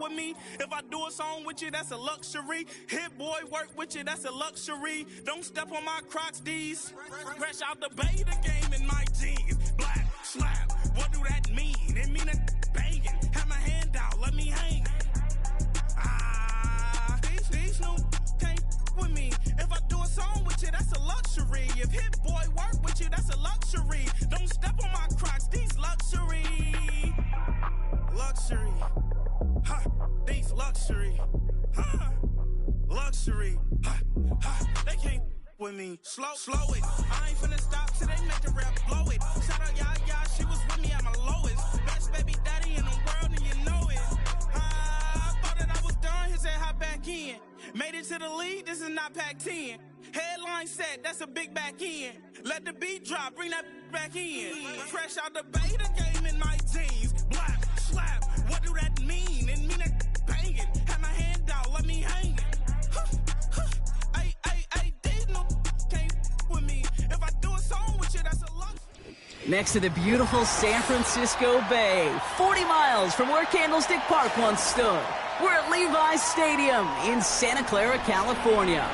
with me. If I do a song with you, that's a luxury. Hit boy, work with you, that's a luxury. Don't step on my Crocs, D's. Fresh out the beta game in my jeans. Black, slap, what do that mean? It mean a banging. Have my hand out, let me hang. These new can't with me. If I do a song with you, that's a luxury. If hit boy work with you, that's a luxury. Don't step on my Crocs, these luxury. Luxury. Ha, these luxury. Ha, luxury. Ha, ha, they can't with me. Slow it. I ain't finna stop till they make the rap blow it. Shout out Yaya, she was with me at my lowest. Best baby daddy in the world and you know it. I thought that I was done, he said hop back in. Made it to the league, this is not Pac-10. Headline set, that's a big back end. Let the beat drop, bring that back in. Fresh out the beta game in my jeans. Black, slap, what do that mean? It mean a banging. Have my hand out, let me hang it. These no can't with me. If I do a song with you, that's a luck. Next to the beautiful San Francisco Bay, 40 miles from where Candlestick Park once stood. We're at Levi's Stadium in Santa Clara, California.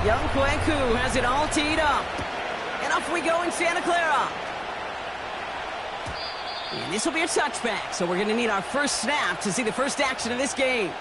Young Kweku has it all teed up. And off we go in Santa Clara. And this will be a touchback, so we're going to need our first snap to see the first action of this game.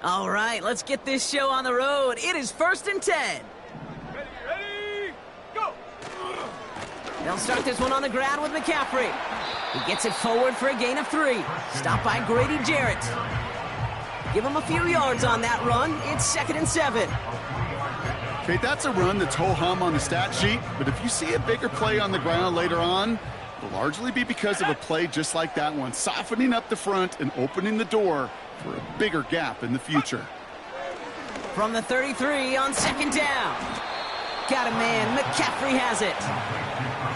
All right, let's get this show on the road. It is 1st and 10. Ready, go! They'll start this one on the ground with McCaffrey. He gets it forward for a gain of 3. Stopped by Grady Jarrett. Give him a few yards on that run. It's 2nd and 7. Okay, that's a run that's ho-hum on the stat sheet, but if you see a bigger play on the ground later on, it'll largely be because of a play just like that one, softening up the front and opening the door for a bigger gap in the future. From the 33 on 2nd down. Got a man. McCaffrey has it.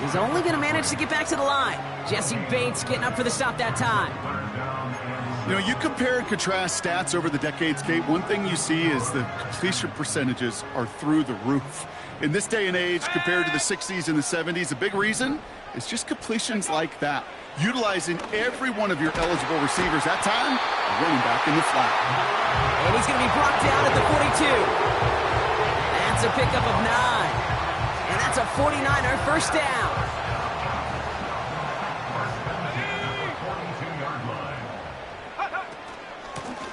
He's only going to manage to get back to the line. Jesse Bates getting up for the stop that time. You know, you compare and contrast stats over the decades, Kate. One thing you see is the completion percentages are through the roof. In this day and age, compared to the 60s and the 70s, a big reason is just completions like that. Utilizing every one of your eligible receivers that time, running back in the flat. And he's going to be brought down at the 42. That's a pickup of 9. And that's a 49er first down.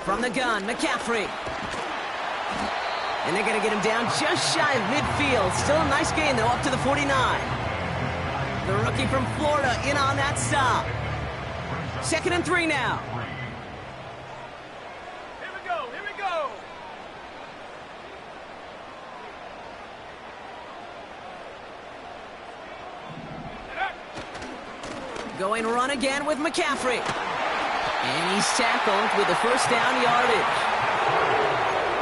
From the gun, McCaffrey. And they're going to get him down just shy of midfield. Still a nice gain, though, up to the 49. The rookie from Florida in on that stop. 2nd and 3 now. Here we go, here we go! Going run again with McCaffrey. And he's tackled with the first down yardage.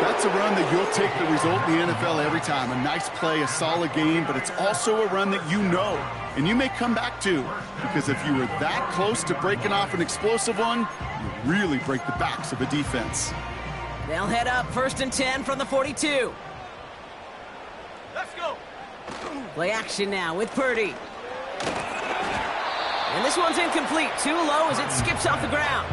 That's a run that you'll take the result in the NFL every time. A nice play, a solid game, but it's also a run that you know and you may come back to, because if you were that close to breaking off an explosive one, you really break the backs of a defense. They'll head up 1st and 10 from the 42. Let's go! Play action now with Purdy. And this one's incomplete. Too low as it skips off the ground.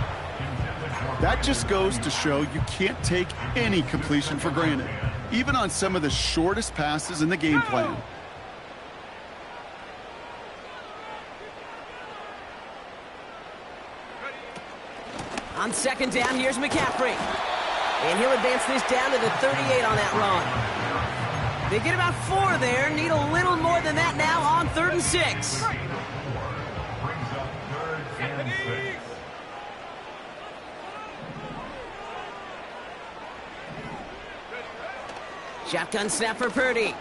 That just goes to show you can't take any completion for granted, even on some of the shortest passes in the game plan. On 2nd down, here's McCaffrey. And he'll advance this down to the 38 on that run. They get about 4 there. Need a little more than that now on 3rd and 6. Shotgun snap for Purdy.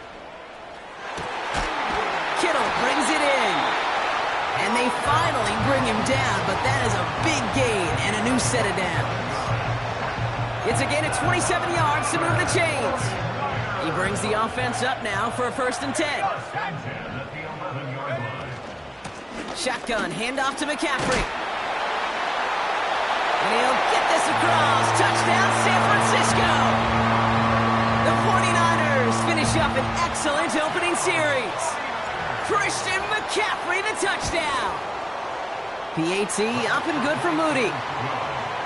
Kittle brings it in. And they finally bring him down, but that is a big gain and a new set of downs. It's a gain of 27 yards to move the chains. He brings the offense up now for a 1st and 10. Shotgun, handoff to McCaffrey. And he'll get this across. Touchdown, San Francisco. The 49ers finish up an excellent opening series. Christian McCaffrey, the touchdown. PAT up and good for Moody.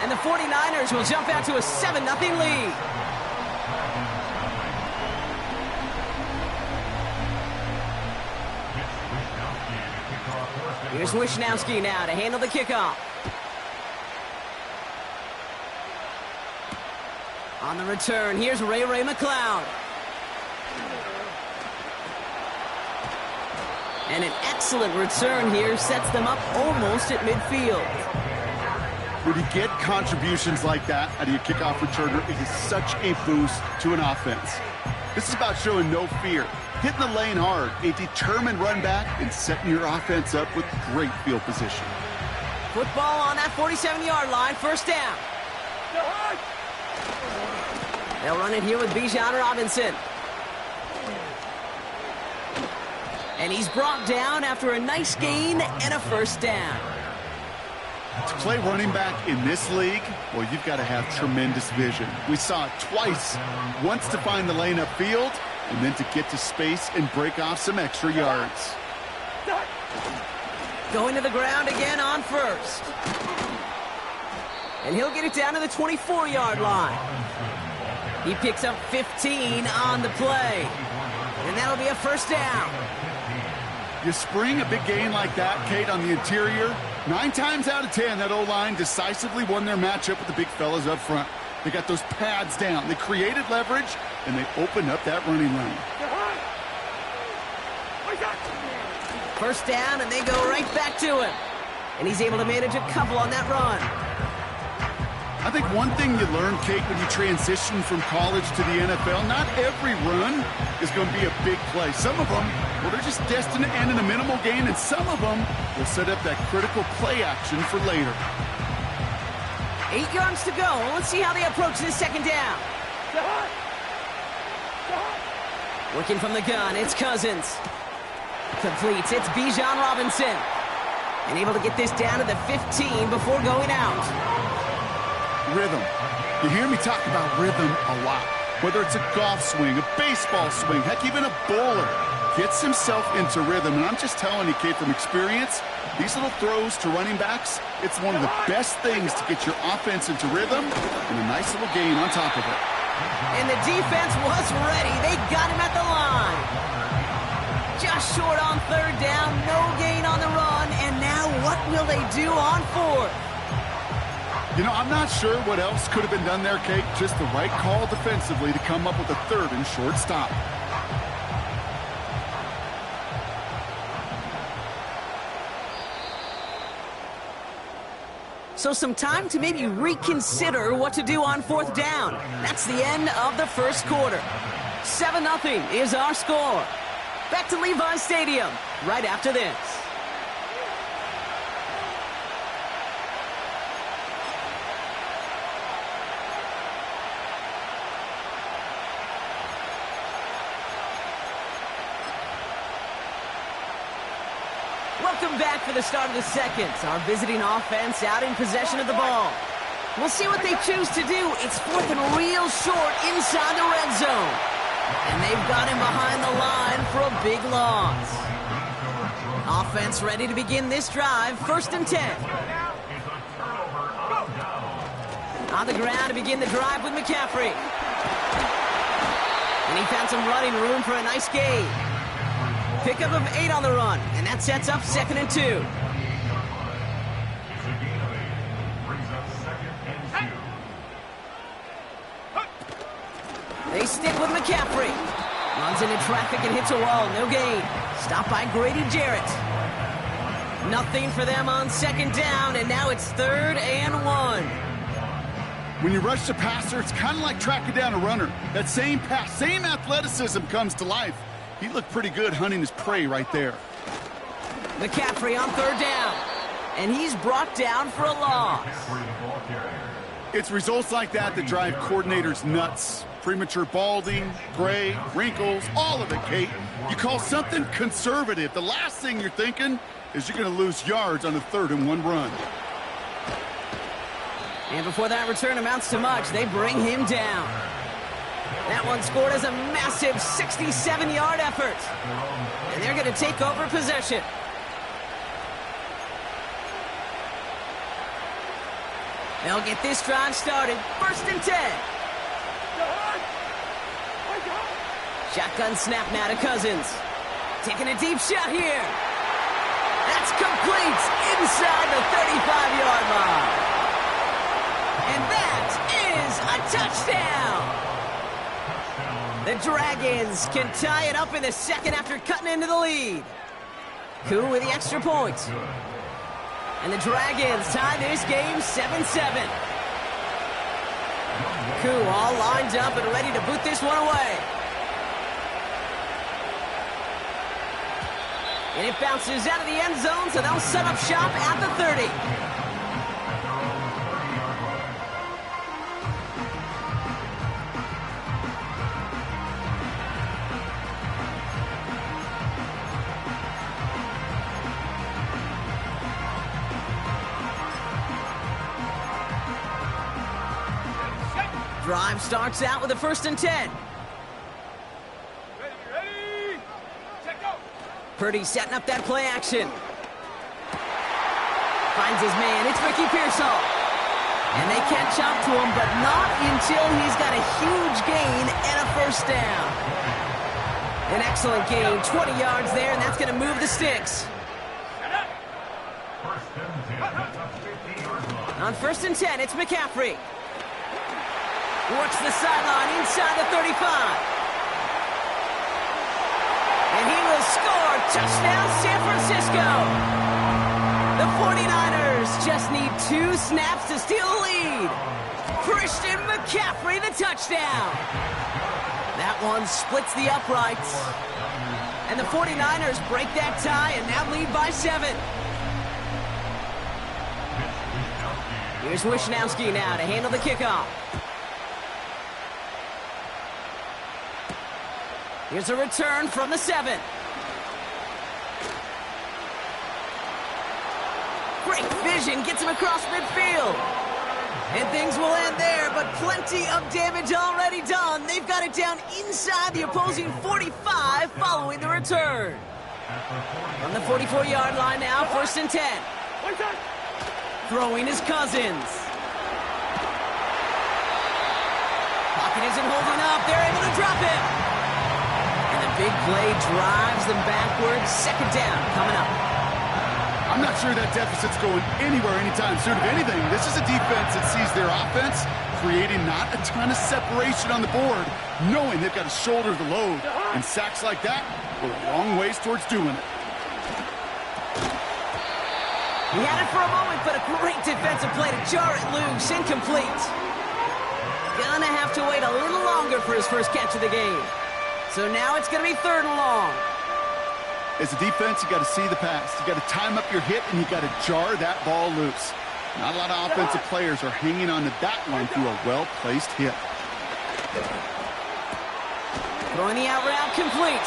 And the 49ers will jump out to a 7-0 lead. Here's Wishnowski now to handle the kickoff. On the return, here's Ray McCloud. And an excellent return here sets them up almost at midfield. When you get contributions like that out of your kickoff returner, it is such a boost to an offense. This is about showing no fear, hitting the lane hard, a determined run back, and setting your offense up with great field position. Football on that 47-yard line, 1st down. They'll run it here with Bijan Robinson. And he's brought down after a nice gain and a 1st down. To play running back in this league, well, you've got to have tremendous vision. We saw it twice, once to find the lane upfield, and then to get to space and break off some extra yards. Going to the ground again on 1st. And he'll get it down to the 24-yard line. He picks up 15 on the play. And that'll be a 1st down. You spring a big gain like that, Kate, on the interior, 9 times out of 10, that O-line decisively won their matchup with the big fellas up front. They got those pads down. They created leverage, and they opened up that running lane. First down, and they go right back to him. And he's able to manage a couple on that run. I think one thing you learn, Kate, when you transition from college to the NFL, not every run is going to be a big play. Some of them, well, they're just destined to end in a minimal gain, and some of them will set up that critical play action for later. 8 yards to go. Let's see how they approach this second down. Working from the gun, it's Cousins. Completes, it's Bijan Robinson. And able to get this down to the 15 before going out. Rhythm. You hear me talk about rhythm a lot. Whether it's a golf swing, a baseball swing, heck, even a bowler gets himself into rhythm. And I'm just telling you, Kate, from experience, these little throws to running backs, it's one of the best things to get your offense into rhythm and a nice little gain on top of it. And the defense was ready. They got him at the line. Just short on third down, no gain on the run, and now what will they do on fourth? You know, I'm not sure what else could have been done there, Kate. Just the right call defensively to come up with a third and short stop. So some time to maybe reconsider what to do on fourth down. That's the end of the first quarter. 7-0 is our score. Back to Levi's Stadium right after this. Welcome back for the start of the second. Our visiting offense out in possession of the ball. We'll see what they choose to do. It's fourth and real short inside the red zone. And they've got him behind the line for a big loss. Offense ready to begin this drive. 1st and 10. On the ground to begin the drive with McCaffrey. And he found some running room for a nice gain. Pickup of 8 on the run, and that sets up 2nd and 2. They stick with McCaffrey. Runs into traffic and hits a wall, no gain. Stopped by Grady Jarrett. Nothing for them on 2nd down, and now it's 3rd and 1. When you rush the passer, it's kind of like tracking down a runner. That same pass, same athleticism comes to life. He looked pretty good hunting his prey right there. McCaffrey on 3rd down, and he's brought down for a loss. It's results like that that drive coordinators nuts. Premature balding, gray, wrinkles, all of it, Kate. You call something conservative. The last thing you're thinking is you're going to lose yards on a 3rd and 1 run. And before that return amounts to much, they bring him down. That one scored as a massive 67-yard effort. And they're going to take over possession. They'll get this drive started. 1st and 10. Shotgun snap now to Cousins. Taking a deep shot here. That's complete inside the 35-yard line. And that is a touchdown. The Dragons can tie it up in the second after cutting into the lead. Koo with the extra point. And the Dragons tie this game 7-7. Koo all lined up and ready to boot this one away. And it bounces out of the end zone, so they'll set up shop at the 30. Drive starts out with a 1st and 10. Ready, check go. Purdy setting up that play action. Finds his man. It's Ricky Pearsall. And they catch up to him, but not until he's got a huge gain and a 1st down. An excellent gain, 20 yards there, and that's going to move the sticks. On 1st and 10, it's McCaffrey. Works the sideline inside the 35. And he will score. Touchdown, San Francisco. The 49ers just need 2 snaps to steal the lead. Christian McCaffrey, the touchdown. That one splits the uprights. And the 49ers break that tie and now lead by 7. Here's Wishnowski now to handle the kickoff. Here's a return from the 7. Great vision, gets him across midfield. And things will end there, but plenty of damage already done. They've got it down inside the opposing 45 following the return. From the 44-yard line now, 1st and 10. Throwing his Cousins. Pocket isn't holding up. They're able to drop him. And the big play drives them backwards. 2nd down coming up. I'm not sure that deficit's going anywhere anytime soon. If anything, this is a defense that sees their offense creating not a ton of separation on the board, knowing they've got to shoulder the load. And sacks like that go a long ways towards doing it. He had it for a moment, but a great defensive play to jar it loose. Incomplete. Gonna have to wait a little longer for his first catch of the game. So now it's gonna be 3rd and long. As a defense, you got to see the pass. You got to time up your hit, and you got to jar that ball loose. Not a lot of offensive players are hanging on to that one through a well-placed hit. Throwing the out route complete.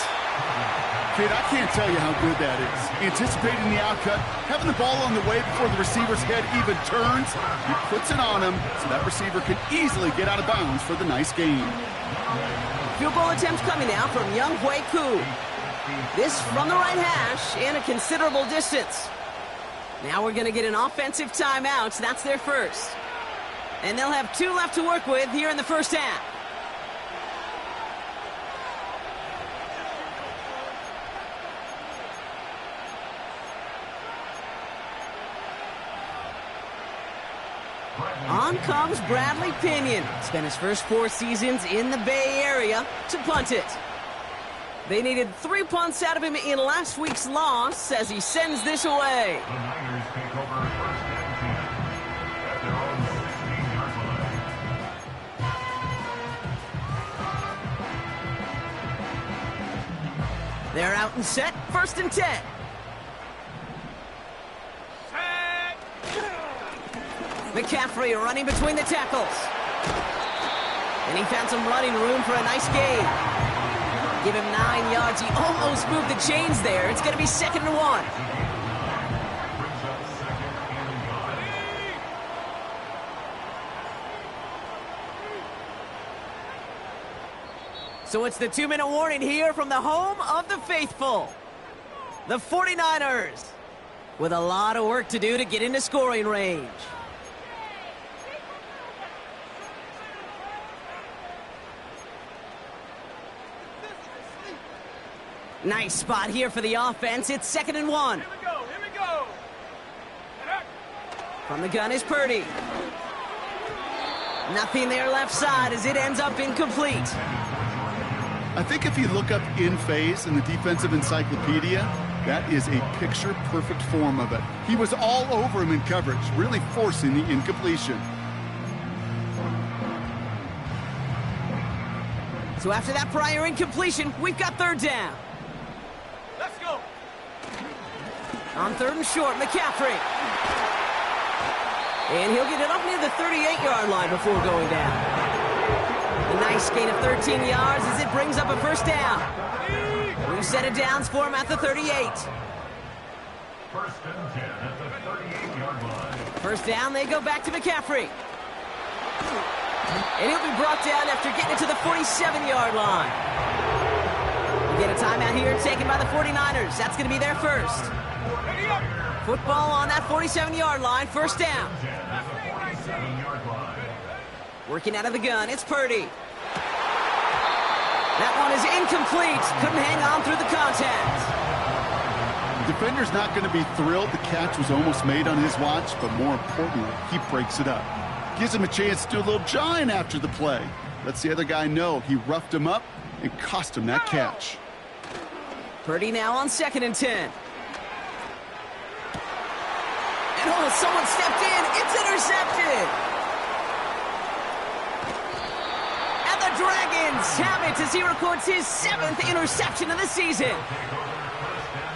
Kid, I can't tell you how good that is. Anticipating the outcut, having the ball on the way before the receiver's head even turns, he puts it on him so that receiver can easily get out of bounds for the nice gain. Field goal attempts coming now from Young Hui Koo. This from the right hash and a considerable distance. Now we're going to get an offensive timeout. That's their first. And they'll have 2 left to work with here in the first half. On comes Bradley Pinion. Spent his first 4 seasons in the Bay Area to punt it. They needed 3 punts out of him in last week's loss as he sends this away. The Niners take over 1st and 10 at their own 16-yard line. They're out and set, 1st and 10. McCaffrey running between the tackles. And he found some running room for a nice gain. Give him 9 yards. He almost moved the chains there. It's going to be 2nd and 1. So it's the 2-minute warning here from the home of the faithful. The 49ers with a lot of work to do to get into scoring range. Nice spot here for the offense. It's 2nd and 1. Here we go. From the gun is Purdy. Nothing there left side as it ends up incomplete. I think if you look up in phase in the defensive encyclopedia, that is a picture-perfect form of it. He was all over him in coverage, really forcing the incompletion. So after that prior incompletion, we've got 3rd down. Let's go. On 3rd and short, McCaffrey. And he'll get it up near the 38-yard line before going down. A nice gain of 13 yards as it brings up a 1st down. New set of downs for him at the 38. 1st and 10 at the 38-yard line. 1st down, they go back to McCaffrey. And he'll be brought down after getting it to the 47-yard line. We get a timeout here taken by the 49ers. That's going to be their first. Football on that 47-yard line, 1st down. Working out of the gun, it's Purdy. That one is incomplete. Couldn't hang on through the contact. The defender's not going to be thrilled the catch was almost made on his watch, but more importantly, he breaks it up. gives him a chance to do a little jawing after the play. Lets the other guy know he roughed him up and cost him that catch. Purdy now on 2nd and 10. And oh, someone stepped in. It's intercepted. And the Dragons have it as he records his 7th interception of the season.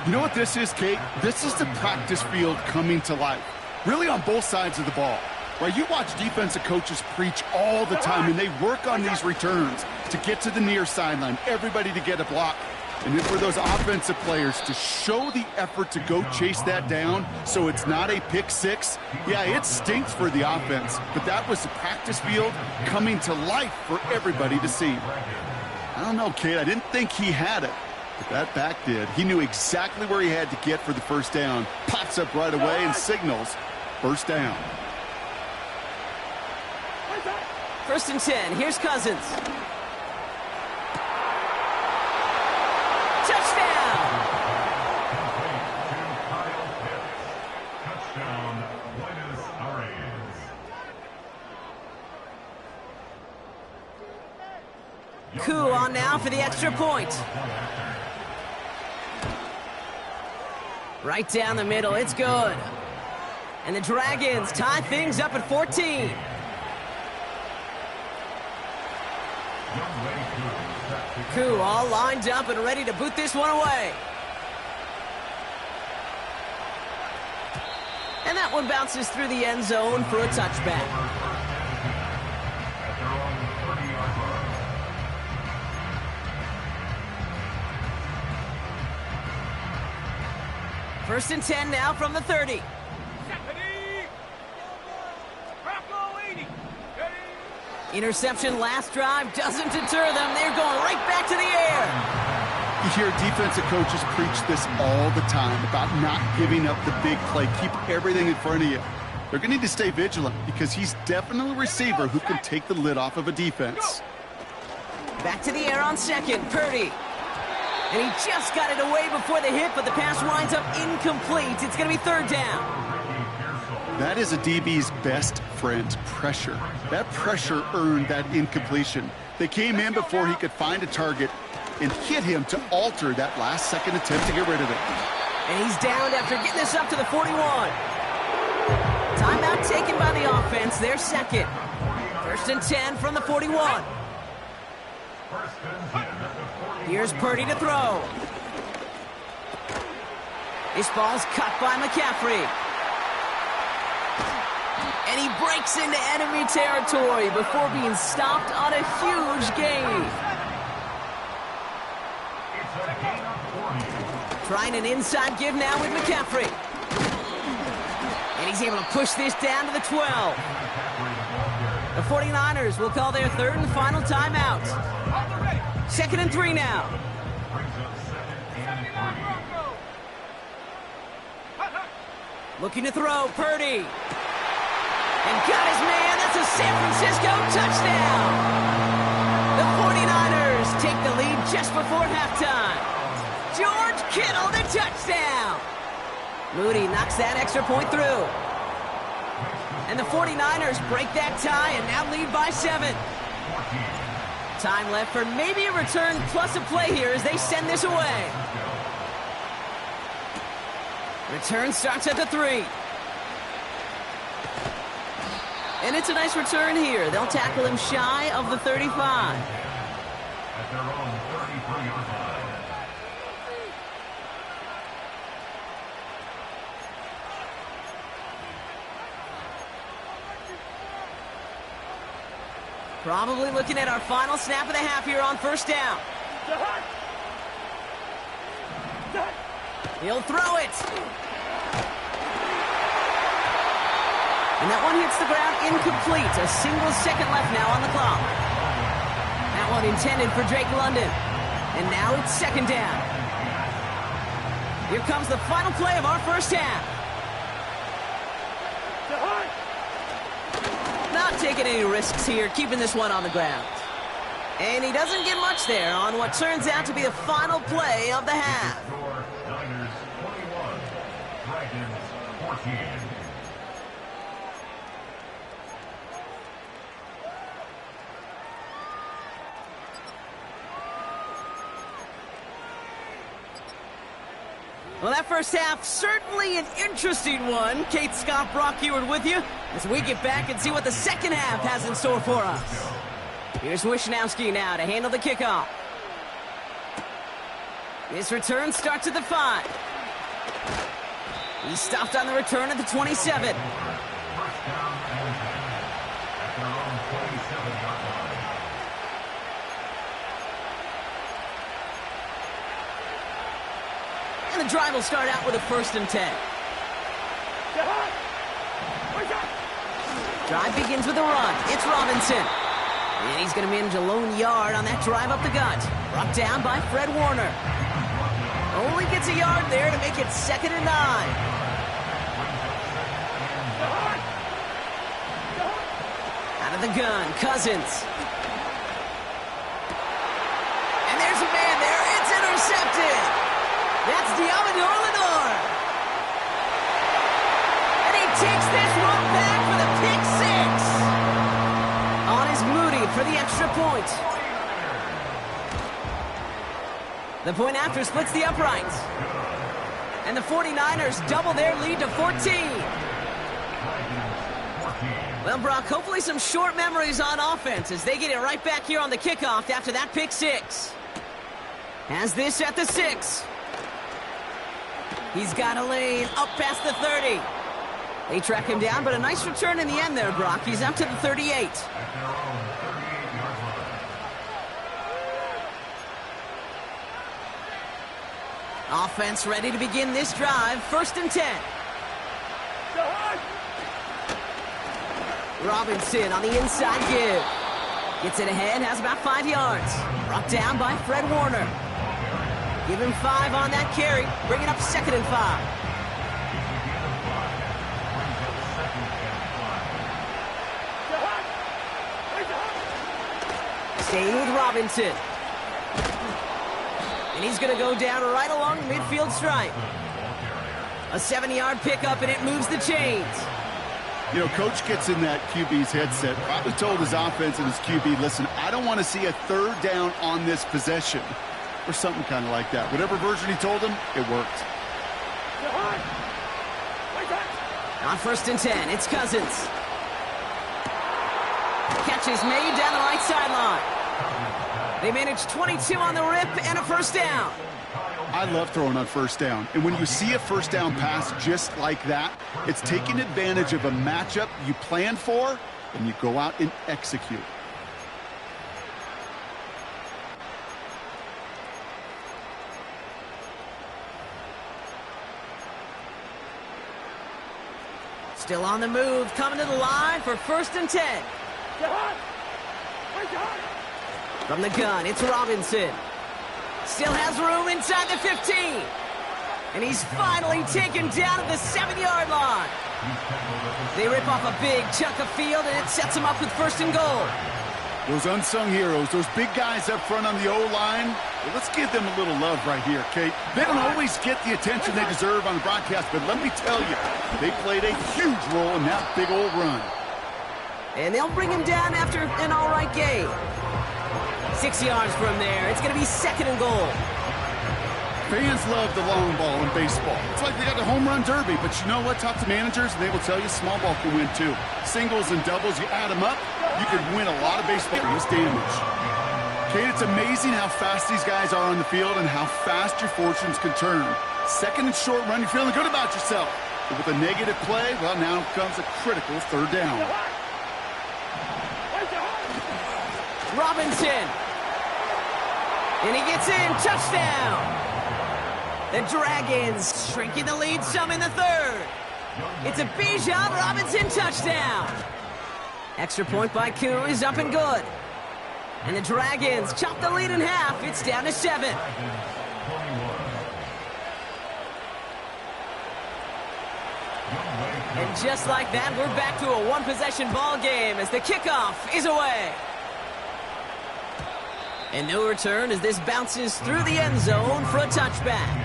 You know what this is, Kate? This is the practice field coming to life. Really on both sides of the ball. Right, you watch defensive coaches preach all the time, and they work on these returns to get to the near sideline, everybody to get a block. And then for those offensive players to show the effort to go chase that down so it's not a pick six, yeah, it stinks for the offense. But that was the practice field coming to life for everybody to see. I don't know, Kate, I didn't think he had it. But that back did. He knew exactly where he had to get for the first down. Pops up right away and signals first down. 1st and 10. Here's Cousins. Touchdown! Touchdown, Buenos Aires. Koo on now for the extra point. Right down the middle. It's good. And the Dragons tie things up at 14. Koo all lined up and ready to boot this one away. And that one bounces through the end zone for a touchback. First and 10 now from the 30. Interception last drive doesn't deter them. They're going right back to the air. You hear defensive coaches preach this all the time about not giving up the big play. Keep everything in front of you. They're going to need to stay vigilant because he's definitely a receiver who can take the lid off of a defense. Back to the air on 2nd, Purdy. And he just got it away before the hit, but the pass winds up incomplete. It's going to be 3rd down. That is a DB's best friend, pressure. That pressure earned that incompletion. They came in before he could find a target and hit him to alter that last-second attempt to get rid of it. And he's downed after getting this up to the 41. Timeout taken by the offense. Their 2nd. 1st and 10 from the 41. Here's Purdy to throw. This ball's cut by McCaffrey. And he breaks into enemy territory before being stopped on a huge gain. Trying an inside give now with McCaffrey. And he's able to push this down to the 12. The 49ers will call their 3rd and final timeout. 2nd and 3 now. Looking to throw, Purdy. And got his man. That's a San Francisco touchdown. The 49ers take the lead just before halftime. George Kittle, the touchdown. Moody knocks that extra point through. And the 49ers break that tie and now lead by 7. Time left for maybe a return plus a play here as they send this away. Return starts at the 3. And it's a nice return here. They'll tackle him shy of the 35. At their own 33-yard line. Probably looking at our final snap of the half here on 1st down. He'll throw it. And that one hits the ground incomplete. A single second left now on the clock. That one intended for Drake London. And now it's 2nd down. Here comes the final play of our 1st half. Not taking any risks here, keeping this one on the ground. And he doesn't get much there on what turns out to be the final play of the half. Niners 21, Dragons 14. Well, that first half, certainly an interesting one. Kate, Scott, Brock Eward with you as we get back and see what the second half has in store for us. Here's Wishnowski now to handle the kickoff. This return starts at the 5. He's stopped on the return at the 27. And the drive will start out with a 1st and 10. Drive begins with a run. It's Robinson. And he's going to manage a lone yard on that drive up the gut. Brought down by Fred Warner. Only gets a yard there to make it 2nd and 9. Out of the gun, Cousins. And there's a man there. It's intercepted. That's Diamador Lenore. And he takes this one back for the pick 6. On is Moody for the extra point. The point after splits the uprights. And the 49ers double their lead to 14. Well, Brock, hopefully some short memories on offense as they get it right back here on the kickoff after that pick 6. Has this at the 6. He's got a lane up past the 30. They track him down, but a nice return in the end there, Brock. He's up to the 38. Offense ready to begin this drive. 1st and 10. Robinson on the inside give. Gets it ahead, has about 5 yards. Brought down by Fred Warner. Give him 5 on that carry. Bring it up 2nd and 5. Staying with Robinson. And he's going to go down right along the midfield stripe. A 7-yard pickup, and it moves the chains. You know, coach gets in that QB's headset, probably told his offense and his QB, listen, I don't want to see a 3rd down on this possession. Or something kind of like that. Whatever version he told him, it worked. On 1st and 10, it's Cousins. Catch is made down the right sideline. They manage 22 on the rip and a 1st down. I love throwing on 1st down. And when you see a 1st down pass just like that, it's taking advantage of a matchup you plan for, and you go out and execute. Still on the move, coming to the line for 1st and 10. From the gun, it's Robinson. Still has room inside the 15. And he's finally taken down at the 7-yard line. They rip off a big chunk of field, and it sets him up with 1st and goal. Those unsung heroes, those big guys up front on the O-line, well, let's give them a little love right here, Kate. They don't always get the attention they deserve on the broadcast, but let me tell you, they played a huge role in that big old run. And they'll bring him down after an all-right game. 6 yards from there. It's going to be 2nd and goal. Fans love the long ball in baseball. It's like they got the home run derby, but you know what? Talk to managers, and they will tell you small ball can win too. Singles and doubles, you add them up, you can win a lot of baseball with damage. Kate, it's amazing how fast these guys are on the field and how fast your fortunes can turn. 2nd and short run, you're feeling good about yourself. But with a negative play, well, now comes a critical 3rd down. Robinson. And he gets in. Touchdown. The Dragons shrinking the lead some in the 3rd. It's a Bijan Robinson touchdown. Extra point by Koo is up and good. And the Dragons chop the lead in half. It's down to 7. And just like that, we're back to a one-possession ball game as the kickoff is away. And no return as this bounces through the end zone for a touchback.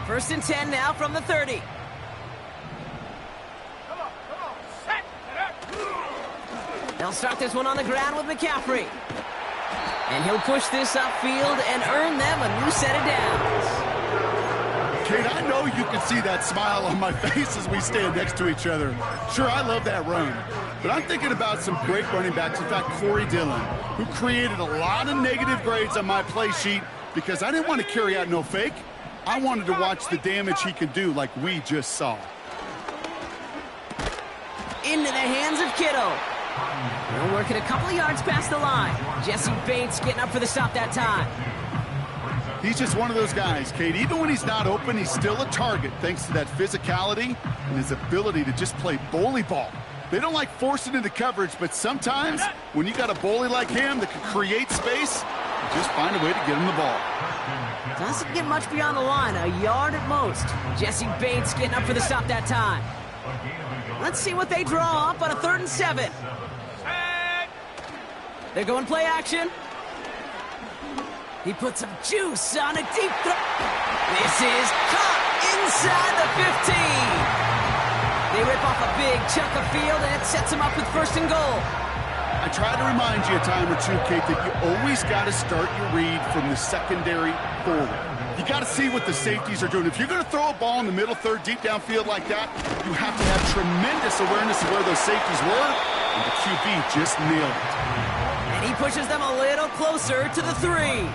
1st and 10 now from the 30. They'll start this one on the ground with McCaffrey. And he'll push this upfield and earn them a new set of downs. Kate, I know you can see that smile on my face as we stand next to each other. Sure, I love that run. But I'm thinking about some great running backs. In fact, Corey Dillon, who created a lot of negative grades on my play sheet because I didn't want to carry out no fake. I wanted to watch the damage he could do like we just saw. Into the hands of Kittle. They're working a couple of yards past the line. Jesse Bates getting up for the stop that time. He's just one of those guys, Kate. Even when he's not open, he's still a target thanks to that physicality and his ability to just play bully ball. They don't like forcing into coverage, but sometimes when you got a bully like him that can create space, you just find a way to get him the ball. Doesn't get much beyond the line, a yard at most. Jesse Bates getting up for the stop that time. Let's see what they draw up on a 3rd and 7. They're going play action. He put some juice on a deep throw. This is caught inside the 15. They rip off a big chunk of field, and it sets them up with 1st and goal. I try to remind you a time or two, Kate, that you always got to start your read from the secondary forward. You got to see what the safeties are doing. If you're going to throw a ball in the middle third, deep downfield like that, you have to have tremendous awareness of where those safeties were, and the QB just nailed it. And he pushes them a little closer to the 3.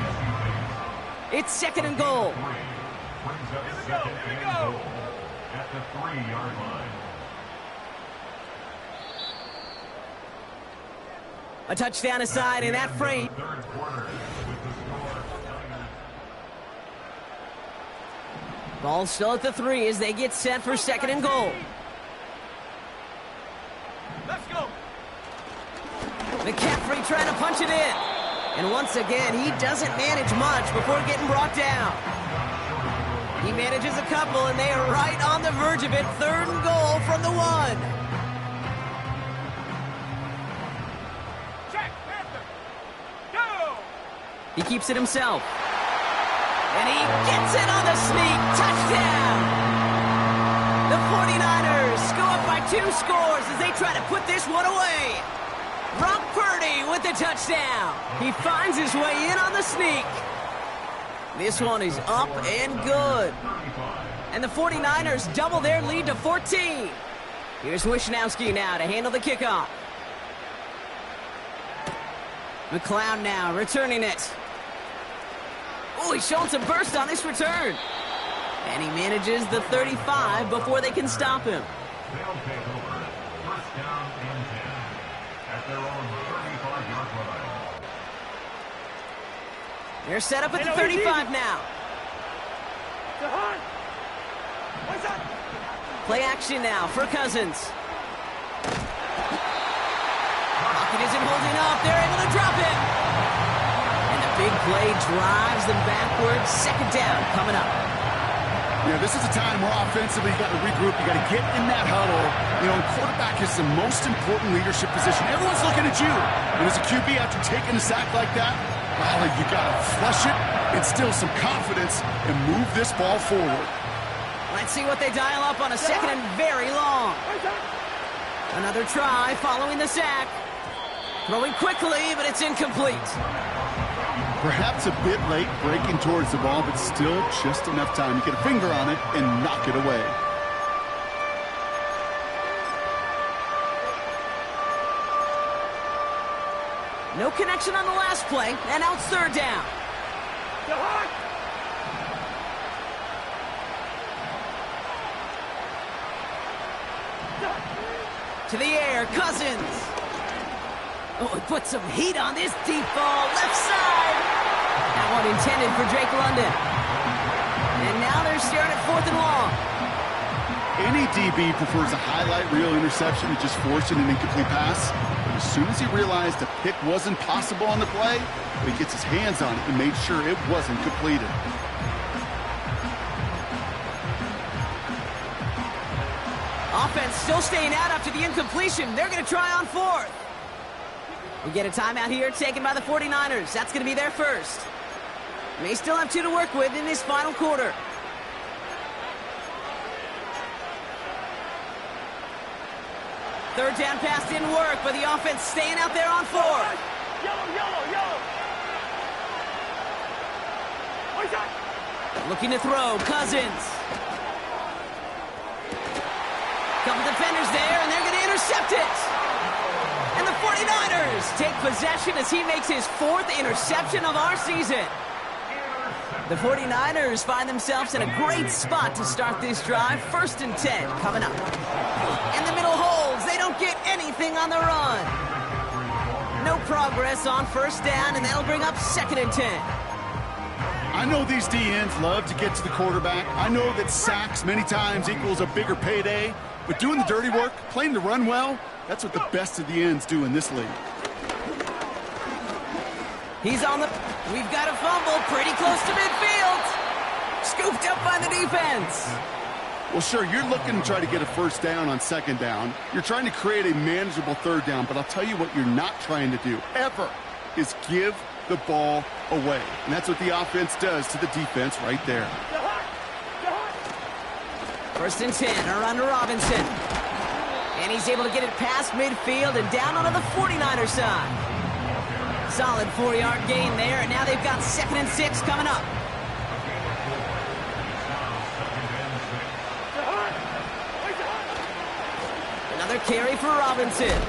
It's 2nd and goal. Brings up 2nd and goal at the 3-yard line. A touchdown aside in that frame. Third quarter with the score. Ball still at the 3 as they get set for 2nd and goal. Let's go. McCaffrey trying to punch it in. And once again, he doesn't manage much before getting brought down. He manages a couple, and they are right on the verge of it. 3rd and goal from the 1. Check. Go. He keeps it himself. And he gets it on the sneak. Touchdown! The 49ers go up by 2 scores as they try to put this one away. Brock Purdy with the touchdown. He finds his way in on the sneak. This one is up and good. And the 49ers double their lead to 14. Here's Wishnowski now to handle the kickoff. McLeod now returning it. Oh, he's showing some burst on this return. And he manages the 35 before they can stop him. They'll take over. 1st down and 10 at their own 35-yard line. They're set up at the 35 now. Play action now for Cousins. Pocket isn't holding up. They're able to drop it. And the big play drives them backwards. 2nd down coming up. Yeah, this is a time where offensively you got to regroup. You got to get in that huddle. You know, quarterback is the most important leadership position. Everyone's looking at you. And as a QB, after taking a sack like that, well, you got to flush it, instill some confidence, and move this ball forward. Let's see what they dial up on a 2nd and very long. Another try following the sack. Throwing quickly, but it's incomplete. Perhaps a bit late breaking towards the ball, but still just enough time to get a finger on it and knock it away. No connection on the last play, and now it's 3rd down. To the air, Cousins. Oh, he put some heat on this deep ball, left side. That one intended for Drake London. And now they're staring at 4th and long. Any DB prefers a highlight reel interception to just forcing an incomplete pass. But as soon as he realized a pick wasn't possible on the play, he gets his hands on it and made sure it wasn't completed. Offense still staying out after the incompletion. They're going to try on 4th. We get a timeout here taken by the 49ers. That's going to be their first. They still have 2 to work with in this final quarter. Third down pass didn't work, but the offense staying out there on 4th. Yellow. Looking to throw, Cousins. Couple defenders there, and they're going to intercept it. And the 49ers take possession as he makes his 4th interception of our season. The 49ers find themselves in a great spot to start this drive. 1st and 10 coming up. And the middle holds. They don't get anything on the run. No progress on 1st down, and that'll bring up 2nd and 10. I know these DNs love to get to the quarterback. I know that sacks many times equals a bigger payday. But doing the dirty work, playing the run well, that's what the best of the ends do in this league. He's on the... We've got a fumble pretty close to midfield. Scooped up by the defense. Well, sure, you're looking to try to get a 1st down on 2nd down. You're trying to create a manageable 3rd down, but I'll tell you what you're not trying to do, ever, is give the ball away. And that's what the offense does to the defense right there. 1st and 10, a run to Robinson. And he's able to get it past midfield and down onto the 49er side. Solid 4-yard gain there, and now they've got 2nd and 6 coming up. Another carry for Robinson.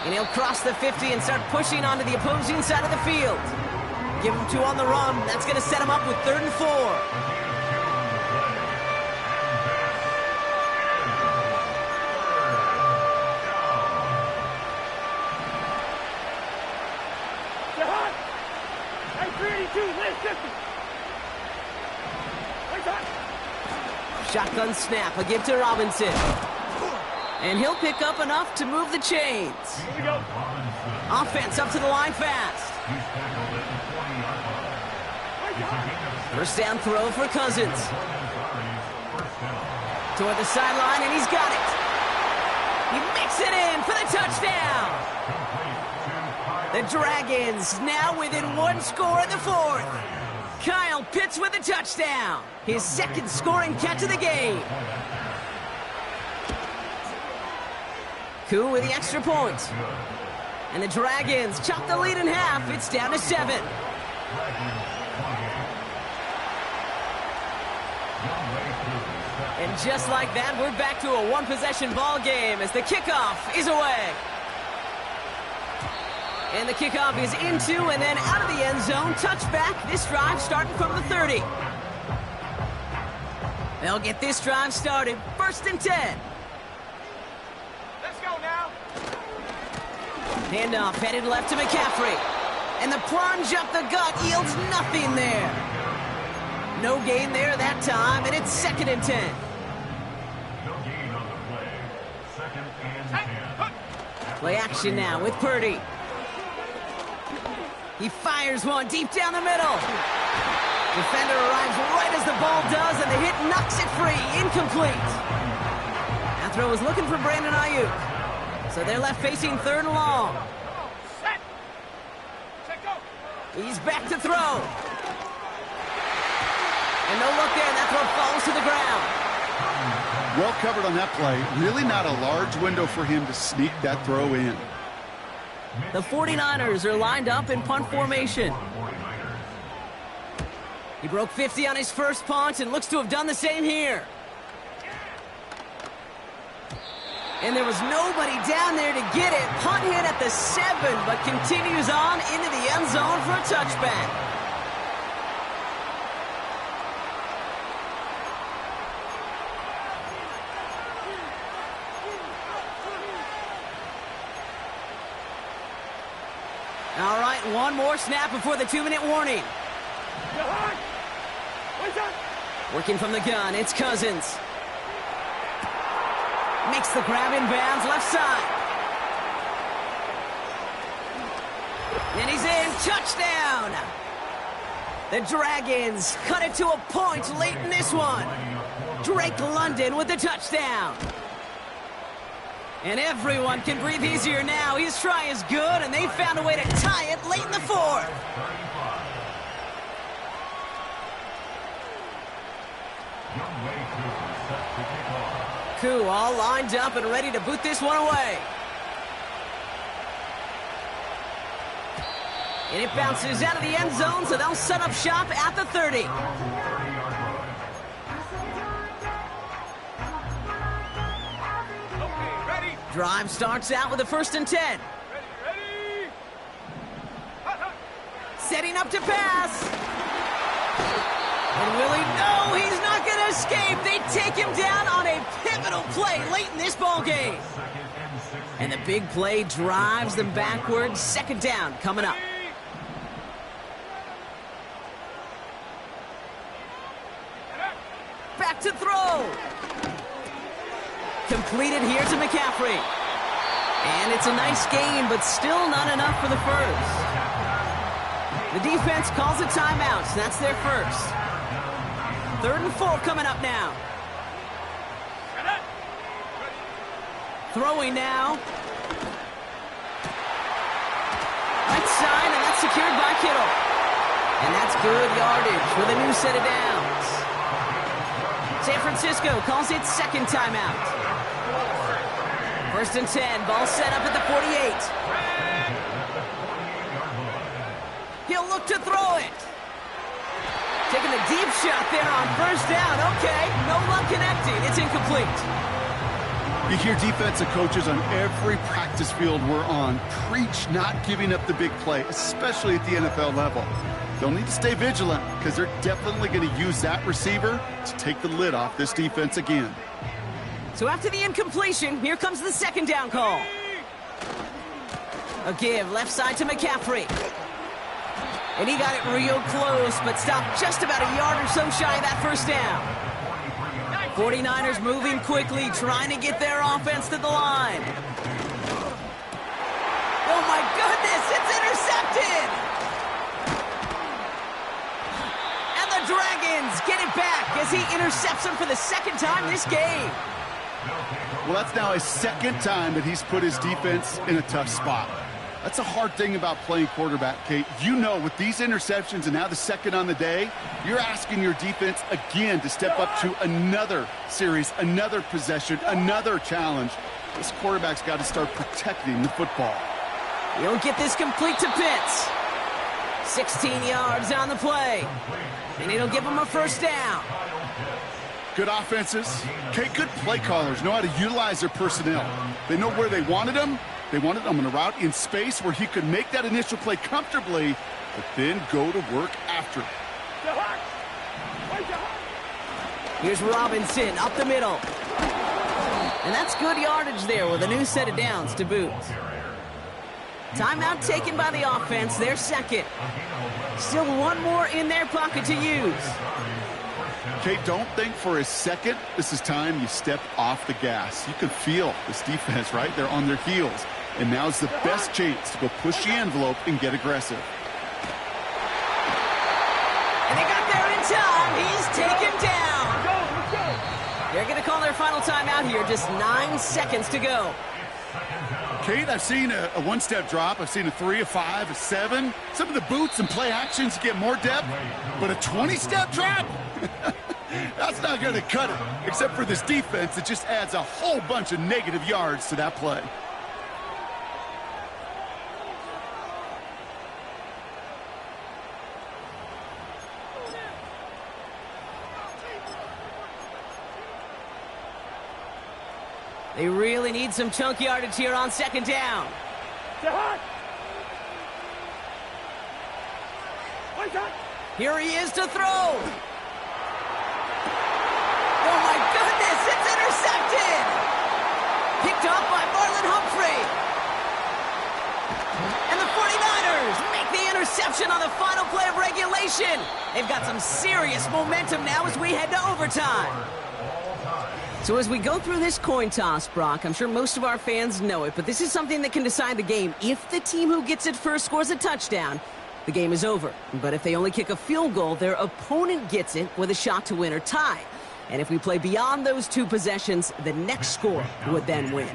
And he'll cross the 50 and start pushing onto the opposing side of the field. Give him 2 on the run. That's going to set him up with 3rd and 4. Shotgun snap, a give to Robinson. And he'll pick up enough to move the chains. Here we go. Offense up to the line fast. 1st down throw for Cousins. Toward the sideline, and he's got it. He makes it in for the touchdown. The Dragons now within 1 score in the 4th. Kyle Pitts with a touchdown. His 2nd scoring catch of the game. Koo with the extra point. And the Dragons chop the lead in half. It's down to 7. And just like that, we're back to a 1-possession ball game as the kickoff is away. And the kickoff is into and then out of the end zone. Touchback. This drive starting from the 30. They'll get this drive started. 1st and 10. Let's go now. Handoff headed left to McCaffrey. And the plunge up the gut yields nothing there. No gain there that time, and it's 2nd and 10. No gain on the play. 2nd and 10. Play action now with Purdy. He fires one deep down the middle. Defender arrives right as the ball does, and the hit knocks it free. Incomplete. That throw was looking for Brandon Ayuk. So they're left facing 3rd and long. He's back to throw. And no look there, and that throw falls to the ground. Well covered on that play. Really not a large window for him to sneak that throw in. The 49ers are lined up in punt formation. He broke 50 on his 1st punt and looks to have done the same here. And there was nobody down there to get it. Punt hit at the 7, but continues on into the end zone for a touchback. All right, one more snap before the 2-minute warning. Working from the gun, it's Cousins. Makes the grab in bounds, left side. And he's in, touchdown! The Dragons cut it to a point late in this one. Drake London with the touchdown. And everyone can breathe easier now. His try is good, and they found a way to tie it late in the 4th. Koo all lined up and ready to boot this one away. And it bounces out of the end zone, so they'll set up shop at the 30. Drive starts out with a 1st and 10. Setting up to pass. And will he? No, he's not going to escape. They take him down on a pivotal play late in this ball game. And the big play drives them backwards. 2nd down coming up. Back to throw. Completed here to McCaffrey. And it's a nice gain, but still not enough for the first. The defense calls a timeout, so that's their first. 3rd and 4 coming up now. Throwing now. Right side, and that's secured by Kittle. And that's good yardage with a new set of downs. San Francisco calls it 2nd timeout. 1st and 10, ball set up at the 48. He'll look to throw it. Taking a deep shot there on 1st down. Okay, no luck connecting. It's incomplete. You hear defensive coaches on every practice field we're on preach not giving up the big play, especially at the NFL level. They'll need to stay vigilant because they're definitely going to use that receiver to take the lid off this defense again. So after the incompletion, here comes the 2nd down call. A give left side to McCaffrey. And he got it real close, but stopped just about a yard or so shy of that 1st down. 49ers moving quickly, trying to get their offense to the line. Oh my goodness, it's intercepted! And the Dragons get it back as he intercepts him for the 2nd time this game. Well, that's now his 2nd time that he's put his defense in a tough spot. That's a hard thing about playing quarterback, Kate. You know, with these interceptions and now the 2nd on the day, you're asking your defense again to step up to another series, another possession, another challenge. This quarterback's got to start protecting the football. He'll get this complete to Pitts. 16 yards on the play. And it'll give him a 1st down. Good offenses. Kate, good play callers know how to utilize their personnel. They know where they wanted them. They wanted him in a route in space where he could make that initial play comfortably, but then go to work after it. Here's Robinson up the middle. And that's good yardage there with a new set of downs to boot. Timeout taken by the offense, their 2nd. Still one more in their pocket to use. Kate, don't think for a second this is time you step off the gas. You can feel this defense, right? They're on their heels. And now's the best chance to go push the envelope and get aggressive. And they got there in time. He's taken down. They're going to call their final timeout here. Just 9 seconds to go. Kate, I've seen a 1-step drop. I've seen a 3, a 5, a 7. Some of the boots and play actions get more depth. But a 20-step drop? That's not going to cut it. Except for this defense, it just adds a whole bunch of negative yards to that play. They really need some chunk yardage here on 2nd down. Here he is to throw. Oh my goodness, it's intercepted. Picked off by Marlon Humphrey. And the 49ers make the interception on the final play of regulation. They've got some serious momentum now as we head to overtime. So as we go through this coin toss, Brock, I'm sure most of our fans know it, but this is something that can decide the game. If the team who gets it first scores a touchdown, the game is over. But if they only kick a field goal, their opponent gets it with a shot to win or tie. And if we play beyond those 2 possessions, the next score would then win.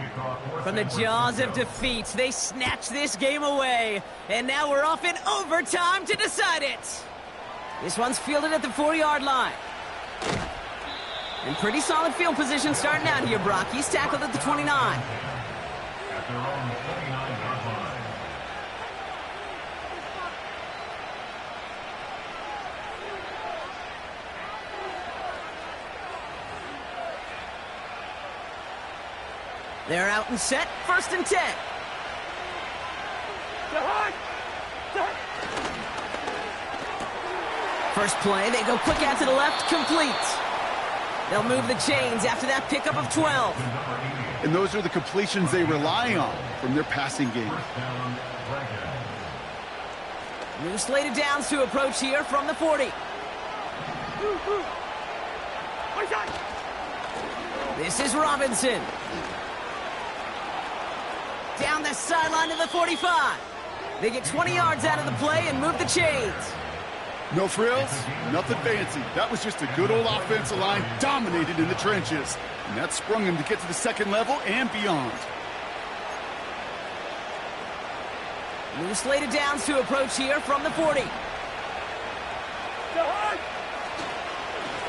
From the jaws of defeat, they snatch this game away. And now we're off in overtime to decide it. This one's fielded at the 4-yard line. And pretty solid field position starting out here, Brock. He's tackled at the 29. At their own 29-yard line. They're out and set, 1st and 10. First play, they go quick out to the left, complete. They'll move the chains after that pickup of 12. And those are the completions they rely on from their passing game. New slated downs to approach here from the 40. This is Robinson. Down the sideline to the 45. They get 20 yards out of the play and move the chains. No frills, nothing fancy. That was just a good old offensive line dominated in the trenches. And that sprung him to get to the second level and beyond. New slated downs to approach here from the 40.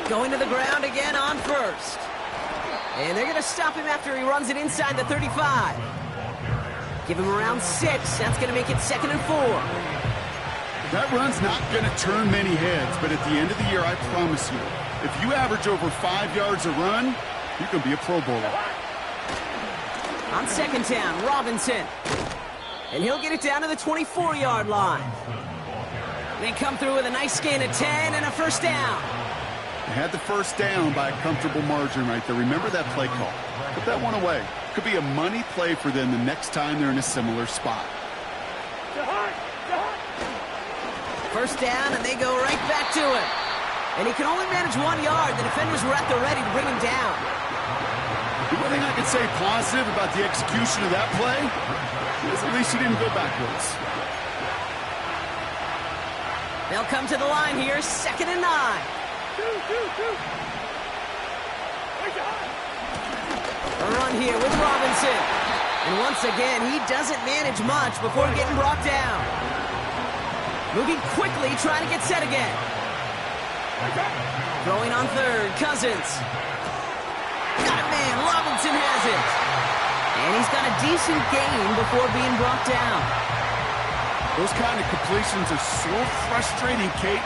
Going to the ground again on 1st. And they're going to stop him after he runs it inside the 35. Give him around 6. That's going to make it 2nd and 4. That run's not going to turn many heads, but at the end of the year, I promise you, if you average over 5 yards a run, you're going to be a Pro Bowler. On 2nd down, Robinson. And he'll get it down to the 24-yard line. They come through with a nice gain of 10 and a 1st down. They had the 1st down by a comfortable margin right there. Remember that play call. Put that one away. Could be a money play for them the next time they're in a similar spot. 1st down, and they go right back to him. And he can only manage 1 yard. The defenders were at the ready to bring him down. The one thing I can say positive about the execution of that play is at least he didn't go backwards. They'll come to the line here, 2nd and 9. A run here with Robinson. And once again, he doesn't manage much before getting brought down. Moving quickly, trying to get set again. Throwing on 3rd, Cousins. Got it, man. Robinson has it. And he's got a decent gain before being brought down. Those kind of completions are so frustrating, Kate.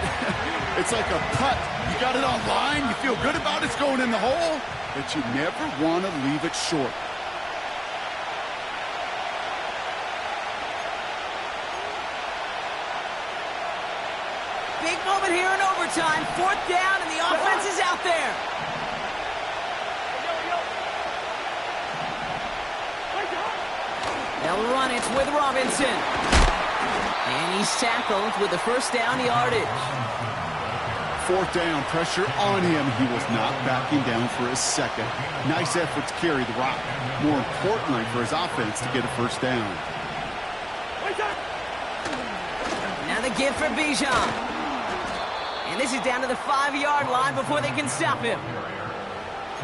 It's like a putt. You got it on line, you feel good about it's going in the hole, but you never want to leave it short. Big moment here in overtime. 4th down, and the offense is out there. They'll run it with Robinson. And he's tackled with the 1st down yardage. 4th down, pressure on him. He was not backing down for a second. Nice effort to carry the rock. More importantly for his offense to get a 1st down. Now the give for Bijan. And this is down to the 5-yard line before they can stop him.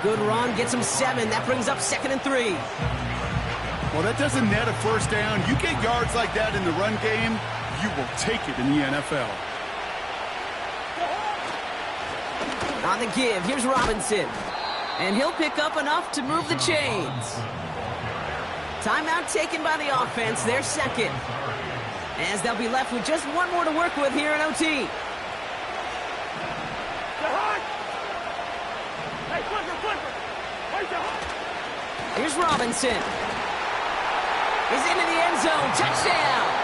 Good run, gets him 7. That brings up 2nd and 3. Well, that doesn't net a 1st down. You get yards like that in the run game, you will take it in the NFL. On the give, here's Robinson. And he'll pick up enough to move the chains. Timeout taken by the offense, their 2nd. As they'll be left with just 1 more to work with here in OT. Here's Robinson. He's into the end zone. Touchdown.